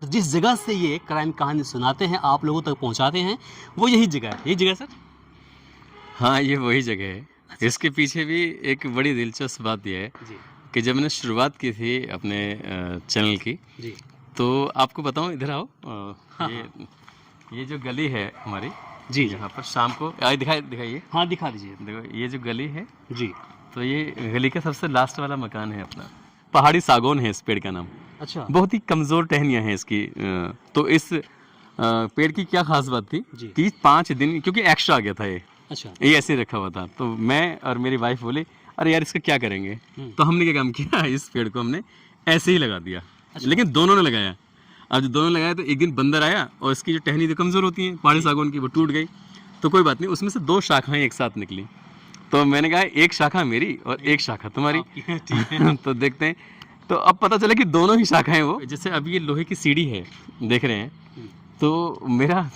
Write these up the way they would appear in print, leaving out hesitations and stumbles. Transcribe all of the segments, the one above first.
जिस जगह से ये क्राइम कहानी सुनाते हैं, आप लोगों तक पहुंचाते हैं, वो यही जगह है। यही जगह सर? हाँ, ये वही जगह है। इसके पीछे भी एक बड़ी दिलचस्प बात यह है जी कि जब मैंने शुरुआत की थी अपने चैनल की, जी तो आपको बताऊं, इधर आओ। हाँ, ये जो गली है हमारी, जी जी यहाँ पर शाम को दिखाइए। हाँ, दिखा दीजिए। देखो ये जो गली है, जी तो ये गली का सबसे लास्ट वाला मकान है अपना। पहाड़ी सागौन है इस पेड़ का नाम। अच्छा बहुत ही कमज़ोर टहनियाँ हैं इसकी। तो इस पेड़ की क्या खास बात थी जी कि 5 दिन क्योंकि एक्स्ट्रा आ गया था अच्छा ये ऐसे ही रखा हुआ था, तो मैं और मेरी वाइफ बोले अरे यार इसका क्या करेंगे। तो हमने क्या काम किया, इस पेड़ को हमने ऐसे ही लगा दिया। लेकिन दोनों ने लगाया। अब जब दोनों लगाया तो एक दिन बंदर आया और इसकी जो टहनी तो कमज़ोर होती है पहाड़ी सागौन की, वो टूट गई। तो कोई बात नहीं, उसमें से 2 शाखाएं एक साथ निकली। तो मैंने कहा एक शाखा मेरी और एक शाखा तुम्हारी। तो देखते हैं। तो अब पता चला कि दोनों ही शाखाएं वो, जैसे अब ये लोहे की सीढ़ी है देख रहे हैं, तो मेरा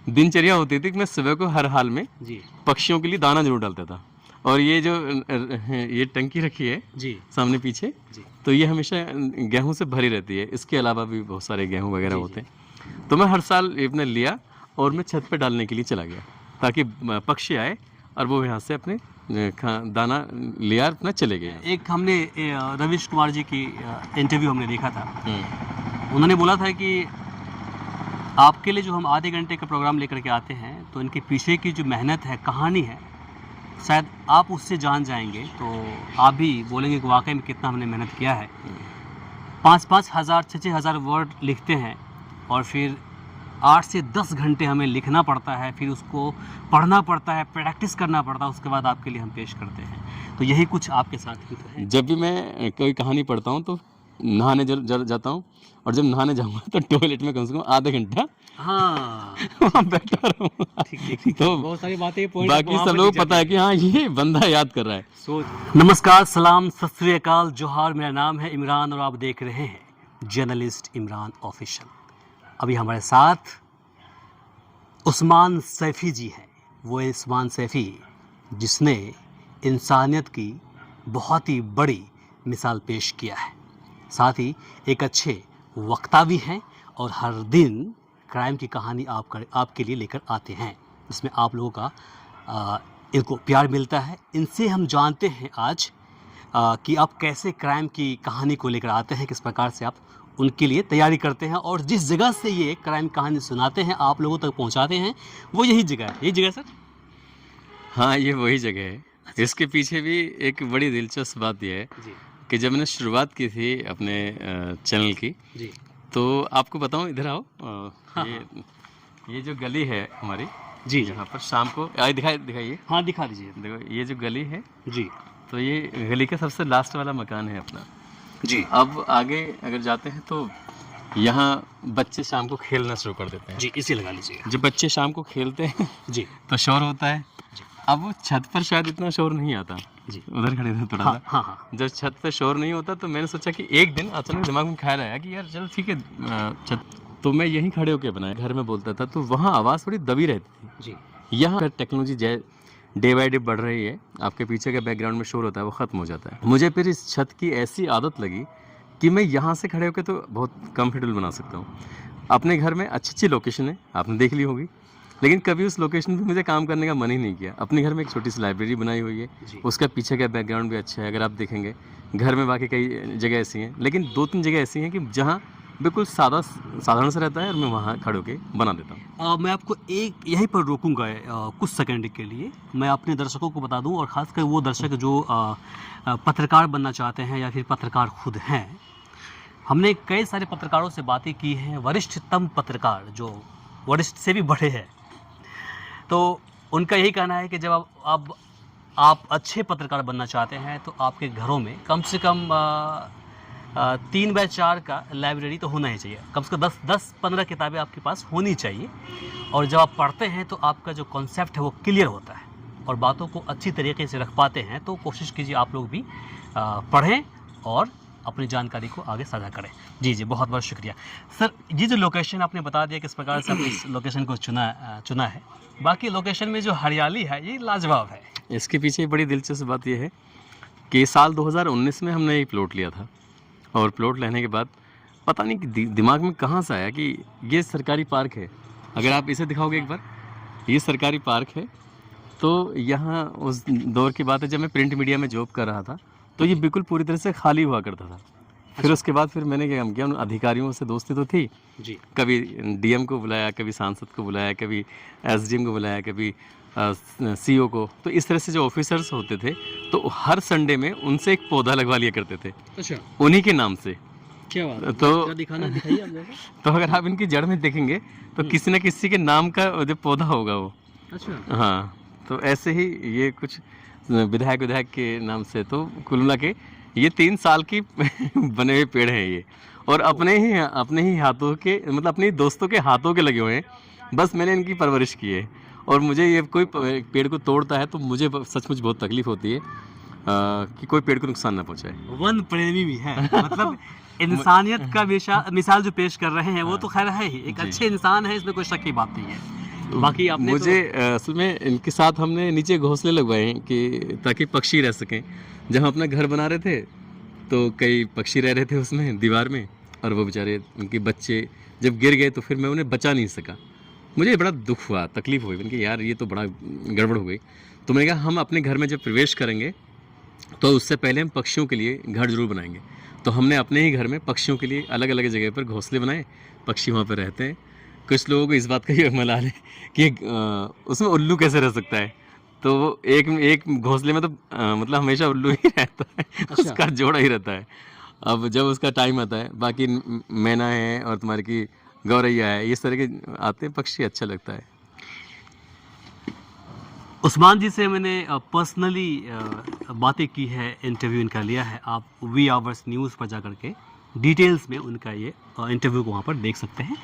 दिनचर्या होती थी कि मैं सुबह को हर हाल में जी पक्षियों के लिए दाना जरूर डालता था। और ये जो ये टंकी रखी है जी सामने पीछे, जी तो ये हमेशा गेहूं से भरी रहती है। इसके अलावा भी बहुत सारे गेहूं वगैरह जी, होते हैं। तो मैं हर साल अपने लिया और मैं छत पे डालने के लिए चला गया, ताकि पक्षी आए और वो यहाँ से अपने दाना लिया अपना चले गए। एक हमने रवीश कुमार जी की इंटरव्यू हमने देखा था। उन्होंने बोला था कि आपके लिए जो हम आधे घंटे का प्रोग्राम लेकर के आते हैं, तो इनके पीछे की जो मेहनत है, कहानी है, शायद आप उससे जान जाएंगे तो आप भी बोलेंगे कि वाकई में कितना हमने मेहनत किया है। 5-5 हज़ार 6-6 हज़ार वर्ड लिखते हैं और फिर 8 से 10 घंटे हमें लिखना पड़ता है, फिर उसको पढ़ना पड़ता है, प्रैक्टिस करना पड़ता है, उसके बाद आपके लिए हम पेश करते हैं। तो यही कुछ आपके साथ ही तो है। जब भी मैं कोई कहानी पढ़ता हूँ तो नहाने जाता हूँ, और जब नहाने जाऊँगा तो टॉयलेट में कम से कम आधा घंटा हाँ वहाँ बैठा रहूँगा। ठीक तो बहुत सारी बातें पॉइंट बाकी सब लोग पता है कि हाँ ये बंदा याद कर रहा है। नमस्कार, सलाम, सत श्री अकाल, जोहार। मेरा नाम है इमरान और आप देख रहे हैं जर्नलिस्ट इमरान ऑफिशियल। अभी हमारे साथ उस्मान सैफ़ी जी हैं। वो उस्मान सैफ़ी जिसने इंसानियत की बहुत ही बड़ी मिसाल पेश किया है, साथ ही एक अच्छे वक्ता भी हैं और हर दिन क्राइम की कहानी आपके लिए लेकर आते हैं, जिसमें आप लोगों का इनको प्यार मिलता है। इनसे हम जानते हैं आज कि आप कैसे क्राइम की कहानी को लेकर आते हैं, किस प्रकार से आप उनके लिए तैयारी करते हैं, और जिस जगह से ये क्राइम कहानी सुनाते हैं, आप लोगों तक पहुंचाते हैं, वो यही जगह है। यही जगह सर? हाँ, ये वही जगह है। इसके पीछे भी एक बड़ी दिलचस्प बात यह है जी कि जब मैंने शुरुआत की थी अपने चैनल की, जी तो आपको बताऊं, इधर आओ। हाँ, ये जो गली है हमारी, जी यहाँ पर शाम को दिखाइए। हाँ, दिखा दीजिए। देखो ये जो गली है, जी तो ये गली का सबसे लास्ट वाला मकान है अपना। जी अब आगे अगर जाते हैं तो यहाँ बच्चे शाम को खेलना शुरू कर देते हैं। जी, इसे लगा लीजिएगा। जब बच्चे शाम को खेलते हैं जी तो शोर होता है। अब वो छत पर शायद इतना शोर नहीं आता। जी उधर खड़े थे थोड़ा हाँ सा। हाँ हाँ जब छत पे शोर नहीं होता तो मैंने सोचा कि एक दिन अचानक दिमाग में ख्याल आया कि यार चल ठीक है, छत तो मैं यहीं खड़े होकर बनाया, घर में बोलता था, तो वहाँ आवाज़ बड़ी दबी रहती थी। जी यहाँ टेक्नोलॉजी डे बाई डे बढ़ रही है, आपके पीछे का बैकग्राउंड में शोर होता है वो ख़त्म हो जाता है। मुझे फिर इस छत की ऐसी आदत लगी कि मैं यहाँ से खड़े होकर तो बहुत कंफर्टेबल बना सकता हूँ। अपने घर में अच्छी अच्छी लोकेशन है, आपने देख ली होगी, लेकिन कभी उस लोकेशन पे मुझे काम करने का मन ही नहीं किया। अपने घर में एक छोटी सी लाइब्रेरी बनाई हुई है, उसका पीछे का बैकग्राउंड भी अच्छा है। अगर आप देखेंगे घर में बाकी कई जगह ऐसी हैं, लेकिन 2-3 जगह ऐसी हैं कि जहाँ बिल्कुल साधारण सा रहता है और मैं वहाँ खड़े होकर बना देता हूँ। मैं आपको एक यहीं पर रोकूंगा कुछ सेकंड के लिए। मैं अपने दर्शकों को बता दूं, और ख़ासकर वो दर्शक जो पत्रकार बनना चाहते हैं या फिर पत्रकार खुद हैं। हमने कई सारे पत्रकारों से बातें की हैं, वरिष्ठतम पत्रकार जो वरिष्ठ से भी बड़े हैं, तो उनका यही कहना है कि जब आप अच्छे पत्रकार बनना चाहते हैं तो आपके घरों में कम से कम 3x4 का लाइब्रेरी तो होना ही चाहिए। कम से कम 10-15 किताबें आपके पास होनी चाहिए, और जब आप पढ़ते हैं तो आपका जो कॉन्सेप्ट है वो क्लियर होता है और बातों को अच्छी तरीके से रख पाते हैं। तो कोशिश कीजिए आप लोग भी पढ़ें और अपनी जानकारी को आगे साझा करें। जी जी, बहुत बहुत शुक्रिया सर। ये जो लोकेशन आपने बता दिया किस प्रकार से आपने इस लोकेशन को चुना है, बाकी लोकेशन में जो हरियाली है ये लाजवाब है। इसके पीछे बड़ी दिलचस्प बात यह है कि साल 2019 में हमने ये प्लॉट लिया था, और प्लॉट लेने के बाद पता नहीं कि दिमाग में कहाँ से आया कि ये सरकारी पार्क है। अगर आप इसे दिखाओगे एक बार, ये सरकारी पार्क है। तो यहाँ उस दौर की बात है जब मैं प्रिंट मीडिया में जॉब कर रहा था, तो ये बिल्कुल पूरी तरह से खाली हुआ करता था। फिर उसके बाद फिर मैंने क्या काम किया, उन अधिकारियों से दोस्ती तो थी जी। कभी डीएम को बुलाया, कभी सांसद को बुलाया, कभी एसडीएम को बुलाया, कभी सीईओ को। तो इस तरह से जो ऑफिसर्स होते थे तो हर संडे में उनसे एक पौधा लगवा लिया करते थे, अच्छा, उन्हीं के नाम से। क्या बात है? तो जरा दिखाना, दिखाइए आप जरा। तो अगर आप इनकी जड़ में देखेंगे तो किसी न किसी के नाम का जो पौधा होगा वो। अच्छा, हाँ, तो ऐसे ही ये कुछ विधायक के नाम से, तो कुल मिला के ये 3 साल की बने हुए पेड़ हैं ये, और अपने ही हाथों के, मतलब अपने ही दोस्तों के हाथों के लगे हुए हैं। बस मैंने इनकी परवरिश की है, और मुझे ये कोई पेड़ को तोड़ता है तो मुझे सचमुच बहुत तकलीफ होती है कि कोई पेड़ को नुकसान ना पहुंचाए। वन प्रेमी भी है, मतलब इंसानियत का मिसाल जो पेश कर रहे हैं वो तो खैर है ही, एक जी। अच्छे इंसान है, इसमें कोई शक की बात नहीं है। बाकी आपने मुझे असल में इनके साथ हमने नीचे घोंसले लगवाए हैं कि ताकि पक्षी रह सकें। जब हम अपना घर बना रहे थे तो कई पक्षी रह रहे थे उसमें दीवार में, और वो बेचारे उनके बच्चे जब गिर गए तो फिर मैं उन्हें बचा नहीं सका। मुझे बड़ा दुख हुआ, तकलीफ हुई, मैंने कहा यार ये तो बड़ा गड़बड़ हो गई। तो मैंने कहा हम अपने घर में जब प्रवेश करेंगे तो उससे पहले हम पक्षियों के लिए घर जरूर बनाएंगे। तो हमने अपने ही घर में पक्षियों के लिए अलग अलग जगह पर घोंसले बनाए, पक्षी वहाँ पर रहते हैं। कुछ लोगों को इस बात का ही मलाल है कि उसमें उल्लू कैसे रह सकता है, तो वो एक घोंसले में तो मतलब हमेशा उल्लू ही रहता है, उसका जोड़ा ही रहता है। अब जब उसका टाइम आता है, बाकी मैना है और तुम्हारी की गौरैया है, इस तरह के आते हैं पक्षी, अच्छा लगता है। उस्मान जी से मैंने पर्सनली बातें की है, इंटरव्यू इनका लिया है। आप वी आवर्स न्यूज़ पर जा करके डिटेल्स में उनका ये इंटरव्यू को वहाँ पर देख सकते हैं।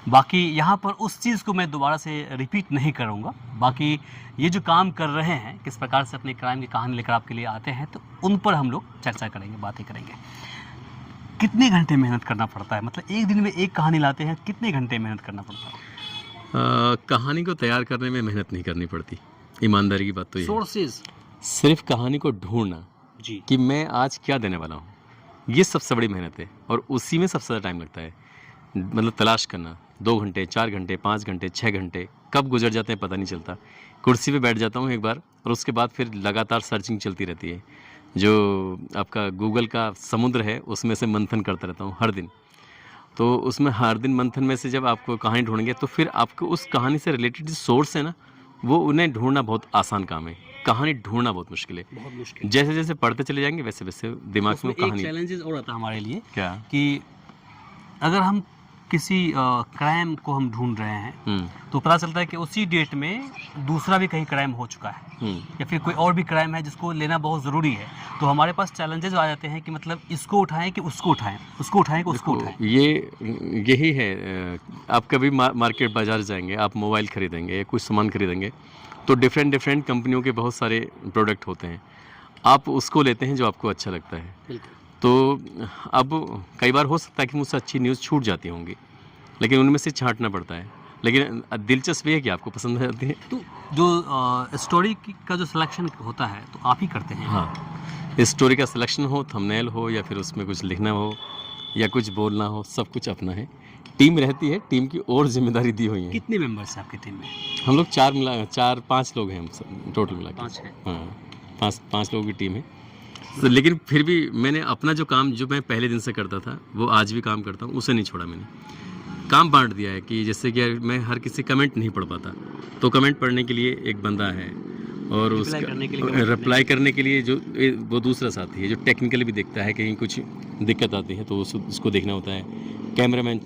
बाकी यहाँ पर उस चीज़ को मैं दोबारा से रिपीट नहीं करूँगा। बाकी ये जो काम कर रहे हैं, किस प्रकार से अपने क्राइम की कहानी लेकर आपके लिए आते हैं, तो उन पर हम लोग चर्चा करेंगे, बातें करेंगे। कितने घंटे मेहनत करना पड़ता है, मतलब एक दिन में एक कहानी लाते हैं, कितने घंटे मेहनत करना पड़ता है? कहानी को तैयार करने में मेहनत नहीं करनी पड़ती, ईमानदारी की बात तो ये है। सोर्सेज, सिर्फ कहानी को ढूंढना जी, कि मैं आज क्या देने वाला हूँ, ये सबसे बड़ी मेहनत है, और उसी में सबसे ज़्यादा टाइम लगता है। मतलब तलाश करना, 2 घंटे, 4 घंटे, 5 घंटे, 6 घंटे कब गुजर जाते हैं पता नहीं चलता। कुर्सी पे बैठ जाता हूँ एक बार, और उसके बाद फिर लगातार सर्चिंग चलती रहती है। जो आपका गूगल का समुद्र है उसमें से मंथन करता रहता हूँ हर दिन। तो उसमें हर दिन मंथन में से जब आपको कहानी ढूंढेंगे तो फिर आपको उस कहानी से रिलेटेड जो सोर्स है ना, वो उन्हें ढूंढना बहुत आसान काम है। कहानी ढूंढना बहुत मुश्किल है। बहुत मुश्किल। जैसे जैसे पढ़ते चले जाएंगे वैसे वैसे दिमाग में एक कहानी। चैलेंजेस और आता है हमारे लिए क्या? कि अगर हम किसी क्राइम को हम ढूंढ रहे हैं तो पता चलता है कि उसी डेट में दूसरा भी कहीं क्राइम हो चुका है, या फिर कोई और भी क्राइम है जिसको लेना बहुत ज़रूरी है। तो हमारे पास चैलेंजेस आ जाते हैं कि मतलब इसको उठाएं कि उसको उठाएं, उसको उठाएं कि उसको उठाएं। यही है। आप कभी मार्केट बाजार जाएंगे, आप मोबाइल खरीदेंगे, कुछ सामान खरीदेंगे, तो डिफरेंट कंपनियों के बहुत सारे प्रोडक्ट होते हैं। आप उसको लेते हैं जो आपको अच्छा लगता है। बिल्कुल। तो अब कई बार हो सकता है कि मुझसे अच्छी न्यूज़ छूट जाती होंगी, लेकिन उनमें से छांटना पड़ता है। लेकिन दिलचस्प ये है कि आपको पसंद आ जाती है। तो जो स्टोरी का जो सिलेक्शन होता है तो आप ही करते हैं? हाँ, इस स्टोरी का सिलेक्शन हो, थंबनेल हो, या फिर उसमें कुछ लिखना हो या कुछ बोलना हो, सब कुछ अपना है। टीम रहती है, टीम की और जिम्मेदारी दी हुई है। कितने मेंबर्स हैं आपकी टीम में? हम लोग 4-5 लोग हैं, हम सब टोटल मिला के। 5 हैं। हाँ, 5 लोगों की टीम है। तो लेकिन फिर भी मैंने अपना जो काम जो मैं पहले दिन से करता था वो आज भी काम करता हूँ, उसे नहीं छोड़ा। मैंने काम बांट दिया है कि जैसे कि मैं हर किसी कमेंट नहीं पढ़ पाता, तो कमेंट पढ़ने के लिए एक बंदा है, और उसका रिप्लाई करने के लिए जो वो दूसरा साथी है जो टेक्निकली भी देखता है, कहीं कुछ दिक्कत आती है तो उसको देखना होता है। कैमरामैन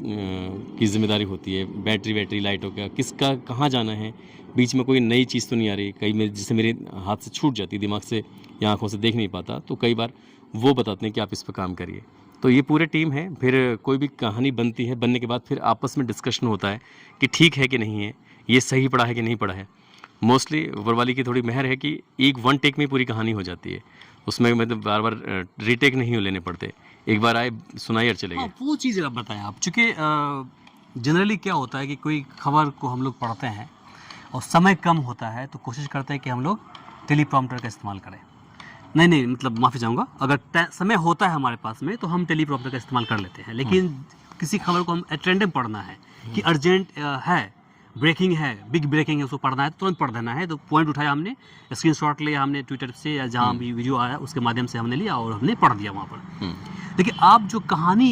की जिम्मेदारी होती है, बैटरी लाइटों का, किसका कहाँ जाना है, बीच में कोई नई चीज़ तो नहीं आ रही, कई जिससे मेरे हाथ से छूट जाती, दिमाग से या आँखों से देख नहीं पाता, तो कई बार वो बताते हैं कि आप इस पर काम करिए। तो ये पूरे टीम है। फिर कोई भी कहानी बनती है, बनने के बाद फिर आपस में डिस्कशन होता है कि ठीक है कि नहीं है, ये सही पड़ा है कि नहीं पड़ा है। मोस्टली ऊपर वाली की थोड़ी मेहर है कि एक 1 टेक में पूरी कहानी हो जाती है, उसमें मतलब बार बार रीटेक नहीं लेने पड़ते, एक बार आए सुनाई और चले गए। वो चीज़ आप बताएं आप, चूँकि जनरली क्या होता है कि कोई खबर को हम लोग पढ़ते हैं और समय कम होता है तो कोशिश करते हैं कि हम लोग टेलीप्रॉम्प्टर का इस्तेमाल करें। नहीं मतलब माफ़ी चाहूँगा, अगर समय होता है हमारे पास में तो हम टेलीप्रॉम्प्टर का इस्तेमाल कर लेते हैं, लेकिन किसी खबर को हम एट पढ़ना है कि अर्जेंट है, ब्रेकिंग है, बिग ब्रेकिंग है, उसको पढ़ना है तो तुरंत पढ़ देना है, तो पॉइंट उठाया हमने, स्क्रीनशॉट लिया हमने ट्विटर से या जहाँ भी वीडियो आया उसके माध्यम से हमने लिया और हमने पढ़ दिया वहाँ पर। देखिए आप जो कहानी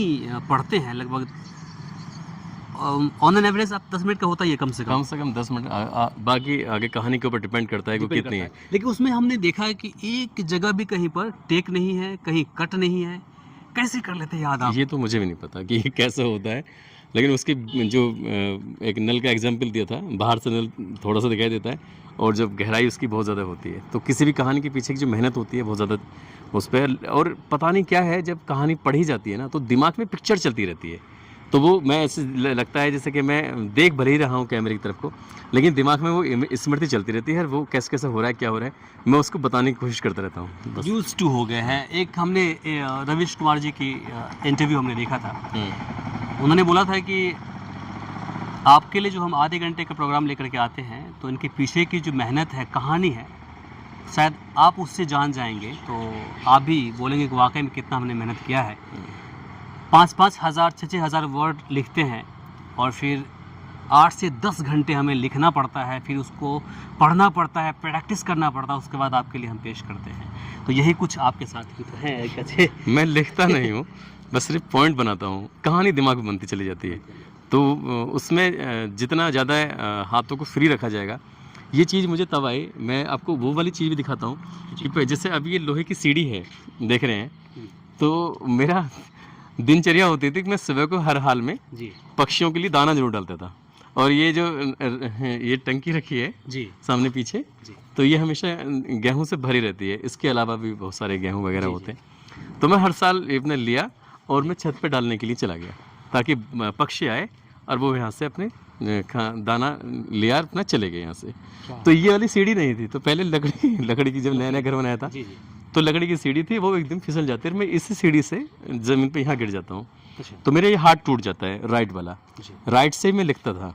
पढ़ते हैं लगभग ऑन एन एवरेज आप 10 मिनट का होता ही है कम से कम 10 मिनट। बाकी आगे कहानी के ऊपर डिपेंड करता है कि Depend कितनी करता है। लेकिन उसमें हमने देखा है कि एक जगह भी कहीं पर टेक नहीं है, कहीं कट नहीं है, कैसे कर लेते हैं याद आप? ये तो मुझे भी नहीं पता कि ये कैसे होता है, लेकिन उसकी जो एक नल का एग्जाम्पल दिया था, बाहर से नल थोड़ा सा दिखाई देता है और जब गहराई उसकी बहुत ज़्यादा होती है, तो किसी भी कहानी के पीछे की जो मेहनत होती है बहुत ज़्यादा उस पर। और पता नहीं क्या है, जब कहानी पढ़ी जाती है ना तो दिमाग में पिक्चर चलती रहती है, तो वो मैं ऐसे लगता है जैसे कि मैं देख भले ही रहा हूँ कैमरे की तरफ को, लेकिन दिमाग में वो स्मृति चलती रहती है, वो कैसे कैसे हो रहा है, क्या हो रहा है, मैं उसको बताने की कोशिश करता रहता हूँ बस। यूज टू हो गए हैं। एक हमने रविश कुमार जी की इंटरव्यू हमने देखा था, उन्होंने बोला था कि आपके लिए जो हम आधे घंटे का प्रोग्राम लेकर के आते हैं तो इनके पीछे की जो मेहनत है, कहानी है, शायद आप उससे जान जाएंगे तो आप भी बोलेंगे कि वाकई में कितना हमने मेहनत किया है। 5-5 हज़ार 6-6 हज़ार वर्ड लिखते हैं और फिर 8 से 10 घंटे हमें लिखना पड़ता है, फिर उसको पढ़ना पड़ता है, प्रैक्टिस करना पड़ता है, उसके बाद आपके लिए हम पेश करते हैं। तो यही कुछ आपके साथ ही तो है एक अच्छे। मैं लिखता नहीं हूँ, बस सिर्फ पॉइंट बनाता हूँ, कहानी दिमाग में बनती चली जाती है। तो उसमें जितना ज़्यादा हाथों को फ्री रखा जाएगा, ये चीज़ मुझे तब आई। मैं आपको वो वाली चीज़ भी दिखाता हूँ कि जैसे अभी ये लोहे की सीढ़ी है, देख रहे हैं, तो मेरा दिनचर्या होती थी कि मैं सुबह को हर हाल में जी पक्षियों के लिए दाना जरूर डालता था। और ये जो ये टंकी रखी है जी सामने पीछे, तो ये हमेशा गेहूं से भरी रहती है। इसके अलावा भी बहुत सारे गेहूं वगैरह होते हैं। तो मैं हर साल अपने लिया और मैं छत पे डालने के लिए चला गया ताकि पक्षी आए और वो यहाँ से अपने दाना लिया अपना चले गए यहाँ से। तो ये वाली सीढ़ी नहीं थी, तो पहले लकड़ी की जब नया नया घर बनाया था तो लकड़ी की सीढ़ी थी, वो एकदम फिसल जाती है। मैं इसी सीढ़ी से ज़मीन पे यहाँ गिर जाता हूँ, तो मेरा ये हाथ टूट जाता है, राइट वाला। राइट से मैं लिखता था,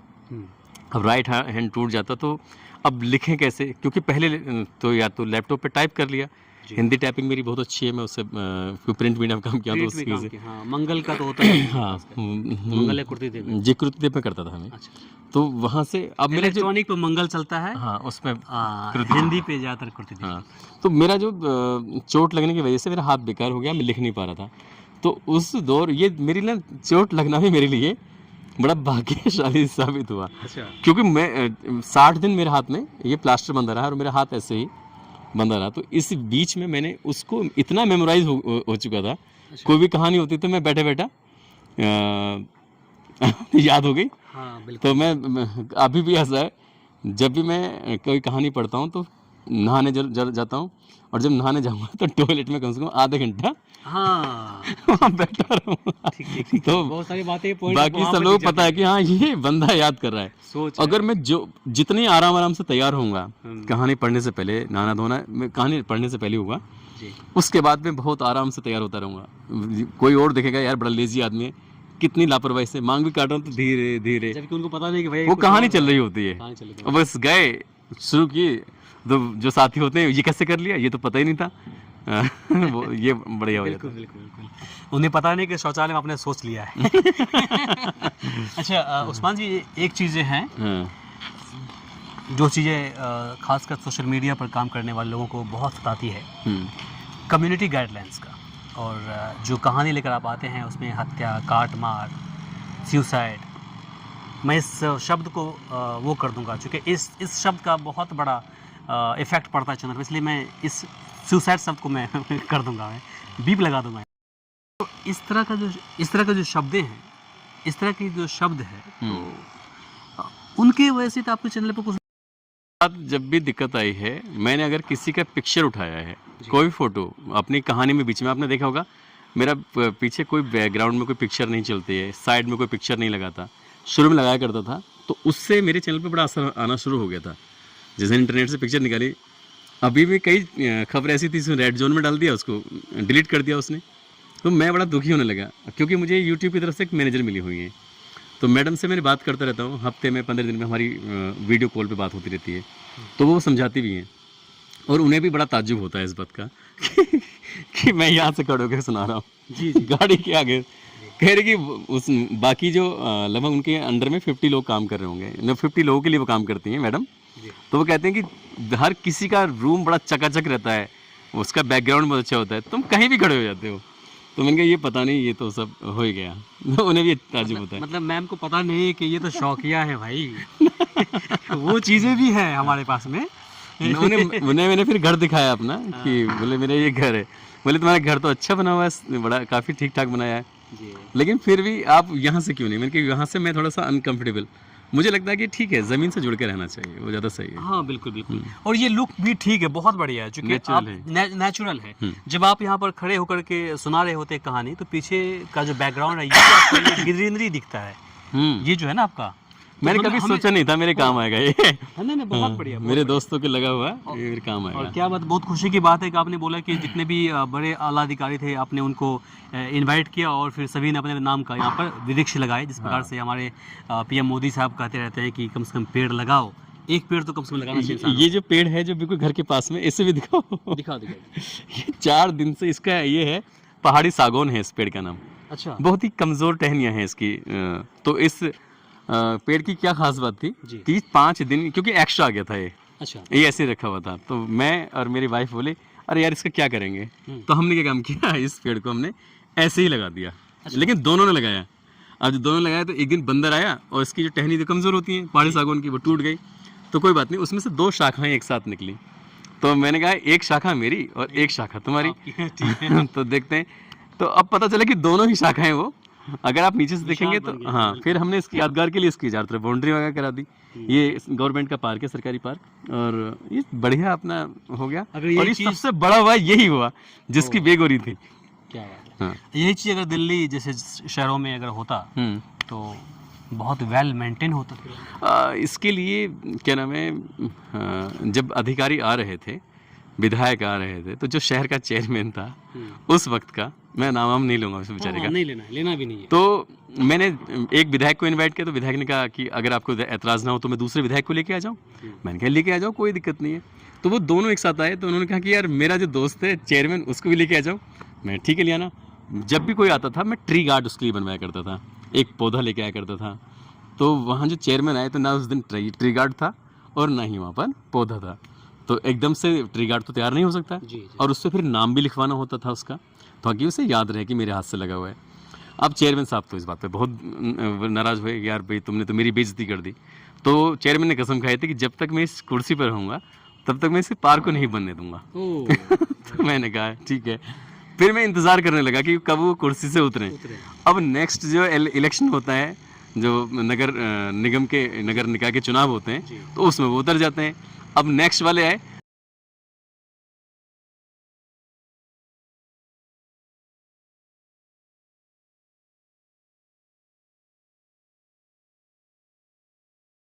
अब राइट हैंड टूट जाता, तो अब लिखें कैसे? क्योंकि पहले तो या तो लैपटॉप पे टाइप कर लिया, हिंदी टाइपिंग मेरी बहुत अच्छी है, मैं उससे प्रिंट मीडियम काम किया तो उसकी से। हाँ, मंगल का तो होता है। हाँ, मंगल या कुर्तीदेव में। जी कुर्तीदेव में करता था मैं। अच्छा। तो वहाँ से अब मेरा जो इलेक्ट्रॉनिक पे मंगल चलता है, हाँ उसमें हिंदी पे ज़्यादातर कुर्तीदेव। हाँ, तो मेरा जो चोट लगने की वजह से मेरा हाथ बेकार हो गया, मैं लिख नहीं पा रहा था। तो उस दौर ये मेरी ना चोट लगना भी मेरे लिए बड़ा भाग्यशाली साबित हुआ। अच्छा। क्योंकि मैं 60 दिन मेरे हाथ में ये प्लास्टर बंधा रहा और मेरा हाथ ऐसे ही बंधा रहा। तो इस बीच में मैंने उसको इतना मेमोराइज हो चुका था। अच्छा। कोई भी कहानी होती तो मैं बैठे बैठा याद हो गई। हाँ, बिल्कुल। तो मैं अभी भी ऐसा है, जब भी मैं कोई कहानी पढ़ता हूँ तो नहाने जाता हूँ, और जब नहाने जाऊँगा तो टॉयलेट में कम से कम आधा घंटा वहाँ बैठा रहूँगा। ठीक। तो बहुत सारी बातें बाकी सब लोग पता है कि हाँ ये बंदा याद कर रहा है। सोच अगर मैं जितनी आराम से तैयार होऊंगा कहानी पढ़ने से पहले, नहाना धोना मैं कहानी पढ़ने से पहले होगा, उसके बाद मैं बहुत आराम से तैयार होता रहूँगा। कोई और देखेगा यार बड़ा लेजी आदमी है, कितनी लापरवाही से मांग भी काट रहा हूँ तो धीरे धीरे, जबकि उनको पता नहीं कि भाई वो कहानी चल रही होती है। बस गए शुरू किए, तो जो साथी होते हैं ये कैसे कर लिया, ये तो पता ही नहीं था। वो ये बढ़िया हो जाता है। बिल्कुल। उन्हें पता नहीं कि शौचालय में आपने सोच लिया है। अच्छा उस्मान जी, एक चीज़ें हैं जो चीज़ें खासकर सोशल मीडिया पर काम करने वाले लोगों को बहुत सताती है, कम्युनिटी गाइडलाइंस का। और जो कहानी लेकर आप आते हैं उसमें हत्या, काट मार, सुसाइड, मैं इस शब्द को वो कर दूंगा क्योंकि इस शब्द का बहुत बड़ा इफ़ेक्ट पड़ता है चैनल पर, इसलिए मैं इस सुसाइड शब्द को मैं कर दूंगा, मैं बीप लगा दूंगा। तो इस तरह का जो शब्द हैं, इस तरह के जो शब्द है, तो उनके वजह से तो आपके चैनल पर कुछ जब भी दिक्कत आई है, मैंने अगर किसी का पिक्चर उठाया है, कोई फोटो अपनी कहानी में बीच में, आपने देखा होगा मेरा पीछे कोई बैकग्राउंड में कोई पिक्चर नहीं चलती है, साइड में कोई पिक्चर नहीं लगाता, शुरू में लगाया करता था, तो उससे मेरे चैनल पे बड़ा असर आना शुरू हो गया था। जैसे इंटरनेट से पिक्चर निकाली, अभी भी कई खबर ऐसी थी इसमें रेड जोन में डाल दिया, उसको डिलीट कर दिया उसने, तो मैं बड़ा दुखी होने लगा। क्योंकि मुझे यूट्यूब की तरफ से एक मैनेजर मिली हुई है, तो मैडम से मैंने बात करता रहता हूँ, हफ्ते में 15 दिन में हमारी वीडियो कॉल पे बात होती रहती है, तो वो समझाती भी हैं, और उन्हें भी बड़ा ताज्जुब होता है इस बात का कि मैं यहाँ से खड़े होकर सुना रहा हूँ जी गाड़ी के आगे, कह रहे कि उस बाकी जो लगभग उनके अंडर में 50 लोग काम कर रहे होंगे, 50 लोगों के लिए वो काम करती हैं मैडम। तो वो कहते हैं कि हर किसी का रूम बड़ा चकाचक रहता है, उसका बैकग्राउंड बहुत अच्छा होता है, तुम कहीं भी खड़े हो जाते हो। तो मैंने कहा ये पता नहीं, ये तो सब हो ही गया। तो उन्हें भी ताजुब होता है। मतलब मैम को पता नहीं है कि ये तो शौकिया है भाई। वो चीज़ें भी हैं हमारे पास में। उन्हें मैंने फिर घर दिखाया अपना कि बोले मेरा ये घर है। बोले तुम्हारा घर तो अच्छा बना हुआ है, बड़ा काफ़ी ठीक ठाक बनाया है, लेकिन फिर भी आप यहाँ से क्यों नहीं? मैंने कहा यहाँ से मैं थोड़ा सा अनकंफर्टेबल, मुझे लगता है कि ठीक है ज़मीन से जुड़ के रहना चाहिए, वो ज़्यादा सही है। हाँ बिल्कुल बिल्कुल। और ये लुक भी ठीक है, बहुत बढ़िया है, चूंकि आप नेचुरल है। जब आप यहाँ पर खड़े होकर के सुना रहे होते कहानी, तो पीछे का जो बैकग्राउंड है ये आपको ग्रीनरी दिखता है। ये जो है ना आपका, मैंने कभी सोचा नहीं था मेरे काम आएगा ये। नहीं बहुत बढ़िया, मेरे दोस्तों के लगा हुआ है, ये मेरे काम आएगा। और क्या बात, बहुत खुशी की बात है कि आपने बोला कि जितने भी बड़े आला अधिकारी थे आपने उनको इनवाइट किया और फिर सभी ने अपने नाम का यहाँ पर वृक्ष लगाए। जिस प्रकार से हमारे पीएम मोदी साहब कहते रहते हैं कि कम से कम पेड़ लगाओ, एक पेड़ तो कम से कम लगाना चाहिए। ये जो पेड़ है जो बिल्कुल घर के पास में, इसे भी दिखाओ। दिखाओ। ये 4 दिन से इसका ये है, पहाड़ी सागौन है इस पेड़ का नाम। अच्छा। बहुत ही कमज़ोर टहनियाँ हैं इसकी। तो इस पेड़ की क्या खास बात थी कि 5 दिन, क्योंकि एक्स्ट्रा आ गया था ये। अच्छा। ये ऐसे रखा हुआ था, तो मैं और मेरी वाइफ बोले अरे यार इसका क्या करेंगे। तो हमने क्या काम किया, इस पेड़ को हमने ऐसे ही लगा दिया। लेकिन दोनों ने लगाया। अब जब दोनों लगाया तो एक दिन बंदर आया और इसकी जो टहनी तो कमज़ोर होती है पहाड़ी सागौन की, वो टूट गई। तो कोई बात नहीं, उसमें से 2 शाखाएं एक साथ निकली। तो मैंने कहा एक शाखा मेरी और एक शाखा तुम्हारी। तो देखते हैं, तो अब पता चला कि दोनों ही शाखाएं वो, अगर आप नीचे से देखेंगे तो हाँ। फिर हमने इसकी यादगार के लिए इसकी चारों तरफ बाउंड्री वगैरह करा दी। ये गवर्नमेंट का पार्क है, सरकारी पार्क, और ये बढ़िया अपना हो गया। और ये सबसे बड़ा हुआ यही हुआ जिसकी बेगोरी थी। क्या बात है। हाँ। यही चीज़ अगर दिल्ली जैसे शहरों में अगर होता तो बहुत वेल मेंटेन होता। इसके लिए क्या नाम है, जब अधिकारी आ रहे थे, विधायक आ रहे थे, तो जो शहर का चेयरमैन था उस वक्त का, मैं नाम नहीं लूंगा उस बेचारे का, नहीं लेना भी नहीं है। तो मैंने एक विधायक को इनवाइट किया, तो विधायक ने कहा कि अगर आपको एतराज़ ना हो तो मैं दूसरे विधायक को लेके आ जाऊँ। मैंने कहा लेके आ जाओ, कोई दिक्कत नहीं है। तो वो दोनों एक साथ आए, तो उन्होंने कहा कि यार मेरा जो दोस्त है चेयरमैन, उसको भी लेके आ जाऊँ। मैं ठीक है, ले आना। जब भी कोई आता था मैं ट्री गार्ड उसके लिए बनवाया करता था, एक पौधा लेके आया करता था। तो वहाँ जो चेयरमैन आए तो ना उस दिन ट्री गार्ड था और ना ही वहाँ पर पौधा था, तो एकदम से ट्री गार्ड तो तैयार नहीं हो सकता। और उससे फिर नाम भी लिखवाना होता था उसका, ताकि उसे याद रहे कि मेरे हाथ से लगा हुआ है। अब चेयरमैन साहब तो इस बात पे बहुत नाराज़ हुए, यार भाई तुमने तो मेरी बेइज्जती कर दी। तो चेयरमैन ने कसम खाई थी कि जब तक मैं इस कुर्सी पर रहूँगा तब तक मैं इस पार्क को नहीं बनने दूंगा। तो मैंने कहा ठीक है। फिर मैं इंतज़ार करने लगा कि कब वो कुर्सी से उतरे। अब नेक्स्ट जो इलेक्शन होता है, जो नगर निगम के, नगर निकाय के चुनाव होते हैं, तो उसमें वो उतर जाते हैं। अब नेक्स्ट वाले आए,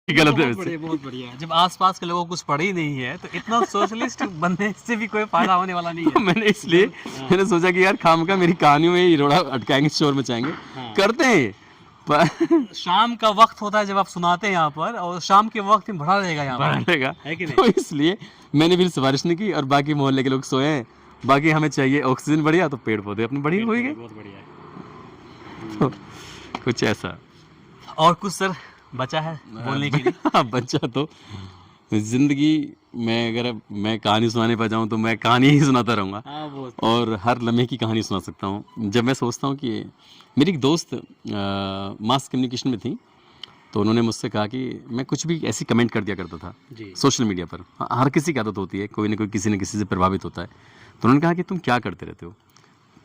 गलत है। बहुत बढ़िया। जब आसपास के लोगों को कुछ पढ़ ही नहीं है तो इतना सोशलिस्ट बनने से भी कोई फायदा होने वाला नहीं है। तो मैंने इसलिए मैंने सोचा कि यार खामखा मेरी कहानियों में रोड़ा अटकाएंगे, शोर मचाएंगे। करते हैं शाम का वक्त होता है जब आप सुनाते हैं यहाँ पर, और शाम के वक्त में भरा रहेगा यहाँ पर, है कि नहीं? तो इसलिए मैंने फिर सिफारिश नहीं की, और बाकी मोहल्ले के लोग सोए हैं। बाकी हमें चाहिए ऑक्सीजन बढ़िया, तो पेड़ पौधे अपने बढ़िया हो गए। बहुत बढ़िया। तो कुछ ऐसा। और कुछ सर बचा है बोलने के लिए? बचा तो जिंदगी में, अगर मैं कहानी सुनाने पर जाऊँ तो मैं कहानी ही सुनाता रहूँगा, और हर लम्हे की कहानी सुना सकता हूँ। जब मैं सोचता हूँ कि मेरी एक दोस्त मास कम्युनिकेशन में थी, तो उन्होंने मुझसे कहा कि मैं कुछ भी ऐसी कमेंट कर दिया करता था सोशल मीडिया पर। हर किसी की आदत होती है, कोई ना कोई किसी न किसी से प्रभावित होता है। तो उन्होंने कहा कि तुम क्या करते रहते हो,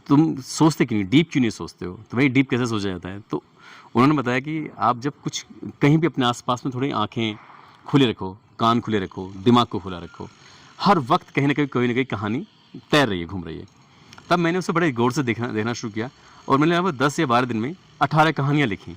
तुम सोचते क्यों नहीं, डीप क्यों नहीं सोचते हो? तो भाई डीप कैसे सोचा जाता है? तो उन्होंने बताया कि आप जब कुछ कहीं भी अपने आसपास में थोड़ी आंखें खुले रखो, कान खुले रखो, दिमाग को खुला रखो, हर वक्त कहीं ना कहीं कोई ना कोई कहानी तैर रही है, घूम रही है। तब मैंने उसे बड़े गौर से देखना शुरू किया, और मैंने लगभग 10 या 12 दिन में 18 कहानियाँ लिखी।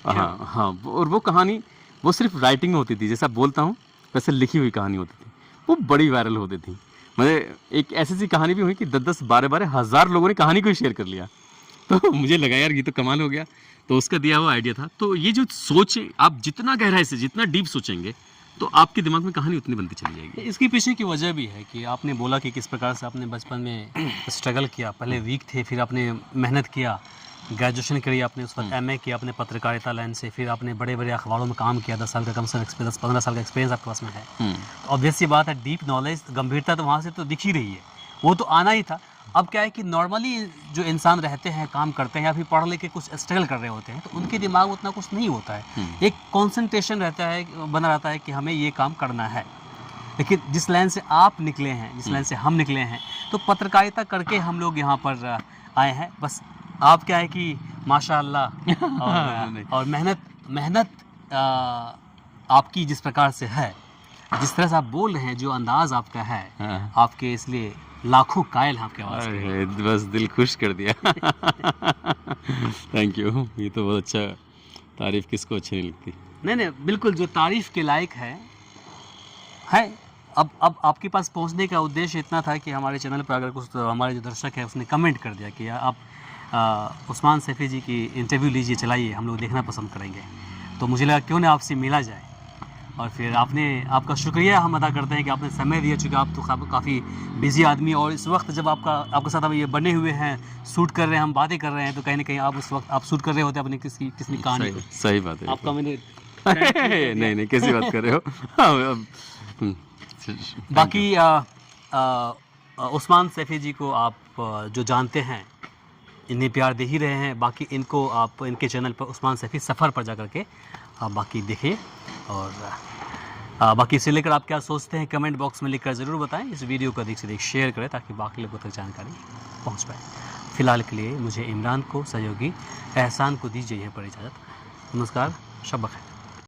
हाँ, और वो कहानी वो सिर्फ राइटिंग में होती थी, जैसा बोलता हूँ वैसे लिखी हुई कहानी होती थी। वो बड़ी वायरल होती थी। मतलब एक ऐसी कहानी भी हुई कि 10-10, 12-12 हज़ार लोगों ने कहानी को शेयर कर लिया। तो मुझे लगा यार ये तो कमाल हो गया। तो उसका दिया हुआ आइडिया था। तो ये जो सोच, आप जितना गहराई से, जितना डीप सोचेंगे, तो आपके दिमाग में कहानी उतनी बनती चली जाएगी। इसके पीछे की वजह भी है कि आपने बोला कि किस प्रकार से आपने बचपन में स्ट्रगल किया। पहले वीक थे, फिर आपने मेहनत किया, ग्रेजुएशन करी आपने, उस वक्त एमए किया आपने पत्रकारिता लाइन से, फिर आपने बड़े बड़े अखबारों में काम किया, 10 साल का कम से कम एक्सपीरियंस, 15 साल का एक्सपीरियंस आपके पास में है। तो ऑब्वियस सी बात है, डीप नॉलेज, गंभीरता तो वहाँ से तो दिख ही रही है, वो तो आना ही था। अब क्या है कि नॉर्मली जो इंसान रहते हैं, काम करते हैं या फिर पढ़ लिख के कुछ स्ट्रगल कर रहे होते हैं, तो उनके दिमाग में उतना कुछ नहीं होता है, एक कॉन्सेंट्रेशन रहता है, बना रहता है कि हमें ये काम करना है। लेकिन जिस लाइन से आप निकले हैं, जिस लाइन से हम निकले हैं, तो पत्रकारिता करके हम लोग यहाँ पर आए हैं। बस आप क्या है कि माशाअल्लाह और मेहनत आपकी जिस प्रकार से है, जिस तरह से आप बोल रहे हैं, जो अंदाज़ आपका है, आपके इसलिए लाखों कायल हैं आपके आवाज़ के। बस दिल खुश कर दिया। Thank you. ये तो बहुत अच्छा, तारीफ़ किसको अच्छी नहीं लगती। नहीं, बिल्कुल जो तारीफ़ के लायक है। अब आपके पास पहुंचने का उद्देश्य इतना था कि हमारे चैनल पर अगर कुछ, तो हमारे जो दर्शक है उसने कमेंट कर दिया कि आप उस्मान सैफी जी की इंटरव्यू लीजिए, चलाइए, हम लोग देखना पसंद करेंगे। तो मुझे लगा क्यों ना आपसे मिला जाए, और फिर आपका शुक्रिया हम अदा करते हैं कि आपने समय दिया, चूँकि आप तो काफ़ी बिजी आदमी, और इस वक्त जब आपके साथ अब ये बने हुए हैं, शूट कर रहे हैं, हम बातें कर रहे हैं, तो कहीं ना कहीं आप उस वक्त आप शूट कर रहे होते अपनी किसी कहानी को। सही बात है। आपका मैंने नहीं कैसी बात कर रहे हो। बाकी उस्मान सैफी जी को आप जो जानते हैं, इन्हें प्यार दे ही रहे हैं। बाकी इनको आप इनके चैनल पर उस्मान सैफी सफ़र पर जा कर के आप बाकी देखिए, और बाकी इसे लेकर आप क्या सोचते हैं कमेंट बॉक्स में लिखकर ज़रूर बताएं। इस वीडियो को अधिक से अधिक शेयर करें ताकि बाकी लोगों तक जानकारी पहुंच पाए। फ़िलहाल के लिए मुझे इमरान को, सहयोगी एहसान को दीजिए यहाँ पर इजाज़त। नमस्कार, शब बख़ैर।